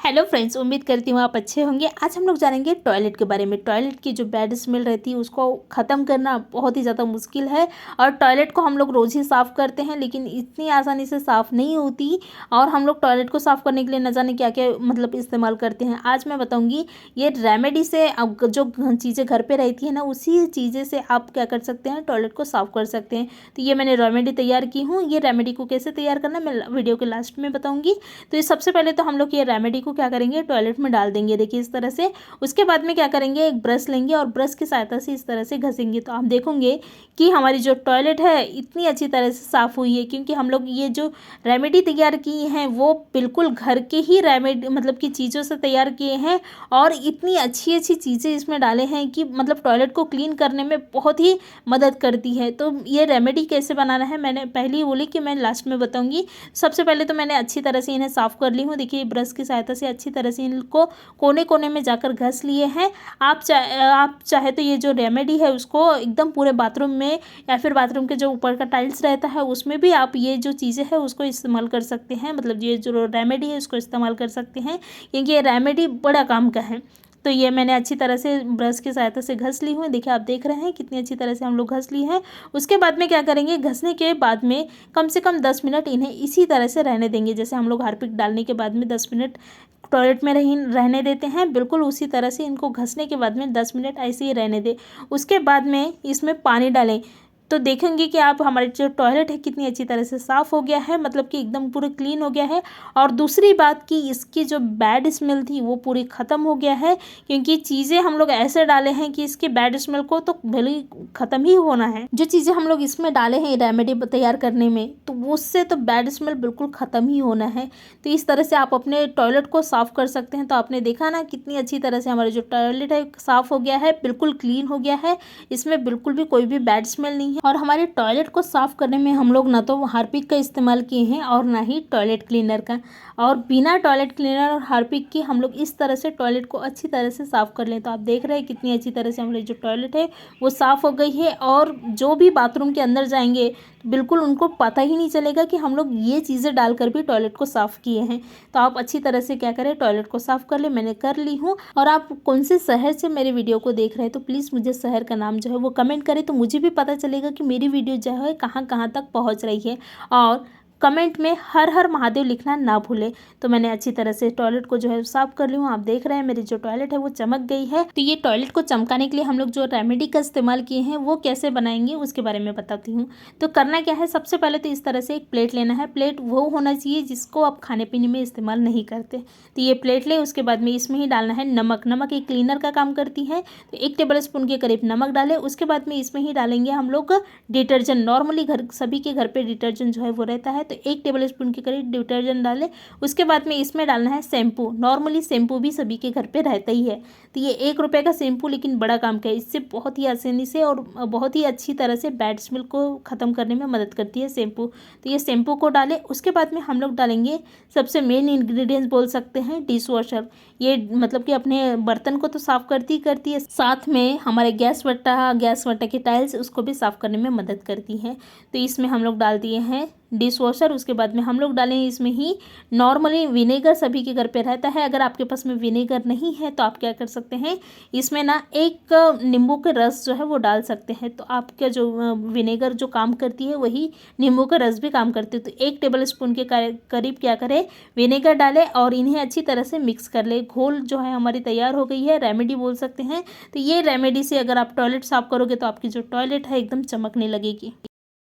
Hello friends, उम्मीद करती हूँ आप अच्छे होंगे। आज हम लोग जानेंगे टॉयलेट के बारे में। टॉयलेट की जो बैड स्मेल रहती है उसको ख़त्म करना बहुत ही ज़्यादा मुश्किल है और टॉयलेट को हम लोग रोज़ ही साफ़ करते हैं, लेकिन इतनी आसानी से साफ़ नहीं होती। और हम लोग टॉयलेट को साफ़ करने के लिए न जाने क्या क्या इस्तेमाल करते हैं। आज मैं बताऊँगी ये रेमेडी से अब जो चीज़ें घर पर रहती है ना, उसी चीज़ें से आप क्या कर सकते हैं, टॉयलेट को साफ़ कर सकते हैं। तो ये मैंने रेमेडी तैयार की हूँ। ये रेमेडी को कैसे तैयार करना मैं वीडियो के लास्ट में बताऊँगी। तो ये सबसे पहले तो हम लोग ये रेमेडी को क्या करेंगे, टॉयलेट में डाल देंगे, देखिए इस तरह से। उसके बाद में क्या करेंगे, एक ब्रश लेंगे और ब्रश की सहायता से इस तरह से घसेंगे। तो आप देखोगे कि हमारी जो टॉयलेट है इतनी अच्छी तरह से साफ़ हुई है, क्योंकि हम लोग ये जो रेमेडी तैयार की हैं वो बिल्कुल घर के ही रेमेडी की चीज़ों से तैयार किए हैं। और इतनी अच्छी अच्छी चीज़ें इसमें डाले हैं कि टॉयलेट को क्लीन करने में बहुत ही मदद करती है। तो ये रेमेडी कैसे बनाना है मैंने पहले ही बोली कि मैं लास्ट में बताऊँगी। सबसे पहले तो मैंने अच्छी तरह से इन्हें साफ़ कर ली हूँ। देखिए ब्रश की सहायता से अच्छी तरह से इनको कोने कोने में जाकर घस लिए हैं। आप चाहे तो ये जो रेमेडी है उसको एकदम पूरे बाथरूम में या फिर बाथरूम के जो ऊपर का टाइल्स रहता है उसमें भी आप ये जो चीज़ें हैं उसको इस्तेमाल कर सकते हैं। ये जो रेमेडी है उसको इस्तेमाल कर सकते हैं, क्योंकि ये रेमेडी बड़ा काम का है। तो ये मैंने अच्छी तरह से ब्रश की सहायता से घस ली हूँ। देखिए आप देख रहे हैं कितनी अच्छी तरह से हम लोग घस ली हैं। उसके बाद में क्या करेंगे, घसने के बाद में कम से कम 10 मिनट इन्हें इसी तरह से रहने देंगे। जैसे हम लोग हार्पिक डालने के बाद में 10 मिनट टॉयलेट में रहने देते हैं, बिल्कुल उसी तरह से इनको घसने के बाद में 10 मिनट ऐसे ही रहने दें। उसके बाद में इसमें पानी डालें तो देखेंगे कि आप हमारे जो टॉयलेट है कितनी अच्छी तरह से साफ़ हो गया है, कि एकदम पूरा क्लीन हो गया है। और दूसरी बात कि इसकी जो बैड स्मेल थी वो पूरी ख़त्म हो गया है, क्योंकि चीज़ें हम लोग ऐसे डाले हैं कि इसकी बैड स्मेल को तो भले ही ख़त्म ही होना है। जो चीज़ें हम लोग इसमें डाले हैं रेमेडी तैयार करने में, तो उससे तो बैड स्मेल बिल्कुल ख़त्म ही होना है। तो इस तरह से आप अपने टॉयलेट को साफ़ कर सकते हैं। तो आपने देखा ना कितनी अच्छी तरह से हमारा जो टॉयलेट है साफ़ हो गया है, बिल्कुल क्लीन हो गया है। इसमें बिल्कुल भी कोई भी बैड स्मेल नहीं है। और हमारे टॉयलेट को साफ़ करने में हम लोग ना तो हार्पिक का इस्तेमाल किए हैं और ना ही टॉयलेट क्लीनर का। और बिना टॉयलेट क्लीनर और हार्पिक की हम लोग इस तरह से टॉयलेट को अच्छी तरह से साफ़ कर लें। तो आप देख रहे हैं कितनी अच्छी तरह से हमारी जो टॉयलेट है वो साफ़ हो गई है। और जो भी बाथरूम के अंदर जाएंगे बिल्कुल उनको पता ही नहीं चलेगा कि हम लोग ये चीज़ें डालकर भी टॉयलेट को साफ़ किए हैं। तो आप अच्छी तरह से क्या करें, टॉयलेट को साफ़ कर ले। मैंने कर ली हूँ। और आप कौन से शहर से मेरे वीडियो को देख रहे हैं तो प्लीज़ मुझे शहर का नाम जो है वो कमेंट करें, तो मुझे भी पता चलेगा कि मेरी वीडियो जो है कहाँ कहाँ तक पहुँच रही है। और कमेंट में हर हर महादेव लिखना ना भूलें। तो मैंने अच्छी तरह से टॉयलेट को जो है साफ़ कर ली हूँ। आप देख रहे हैं मेरी जो टॉयलेट है वो चमक गई है। तो ये टॉयलेट को चमकाने के लिए हम लोग जो रेमेडी का इस्तेमाल किए हैं वो कैसे बनाएंगे उसके बारे में बताती हूँ। तो करना क्या है, सबसे पहले तो इस तरह से एक प्लेट लेना है। प्लेट वो होना चाहिए जिसको आप खाने पीने में इस्तेमाल नहीं करते। तो ये प्लेट ले, उसके बाद में इसमें ही डालना है नमक। नमक एक क्लीनर का काम करती है। तो 1 टेबल स्पून के करीब नमक डालें। उसके बाद में इसमें ही डालेंगे हम लोग डिटर्जेंट। नॉर्मली सभी के घर पे डिटर्जेंट जो है वो रहता है, तो 1 टेबल स्पून के करीब डिटर्जेंट डालें। उसके बाद में इसमें डालना है शैम्पू। नॉर्मली शैम्पू भी सभी के घर पे रहता ही है। तो ये 1 रुपये का शैम्पू लेकिन बड़ा काम का है। इससे बहुत ही आसानी से और बहुत ही अच्छी तरह से बैड स्मेल को ख़त्म करने में मदद करती है शैम्पू। तो ये शैम्पू को डालें। उसके बाद में हम लोग डालेंगे सबसे मेन इंग्रेडिएंट्स बोल सकते हैं, डिश वॉशर। ये कि अपने बर्तन को तो साफ़ करती है, साथ में हमारे गैस वट्टा की टाइल्स उसको भी साफ़ करने में मदद करती है। तो इसमें हम लोग डाल दिए हैं डिश वॉशर। उसके बाद में हम लोग डालेंगे इसमें ही नॉर्मली विनेगर। सभी के घर पे रहता है। अगर आपके पास में विनेगर नहीं है तो आप क्या कर सकते हैं, इसमें ना एक नींबू के रस जो है वो डाल सकते हैं। तो आपका जो विनेगर जो काम करती है वही नींबू का रस भी काम करती है। तो 1 टेबल स्पून के करीब क्या करें, विनेगर डालें और इन्हें अच्छी तरह से मिक्स कर ले। घोल जो है हमारी तैयार हो गई है, रेमेडी बोल सकते हैं। तो ये रेमेडी से अगर आप टॉयलेट साफ़ करोगे तो आपकी जो टॉयलेट है एकदम चमकने लगेगी।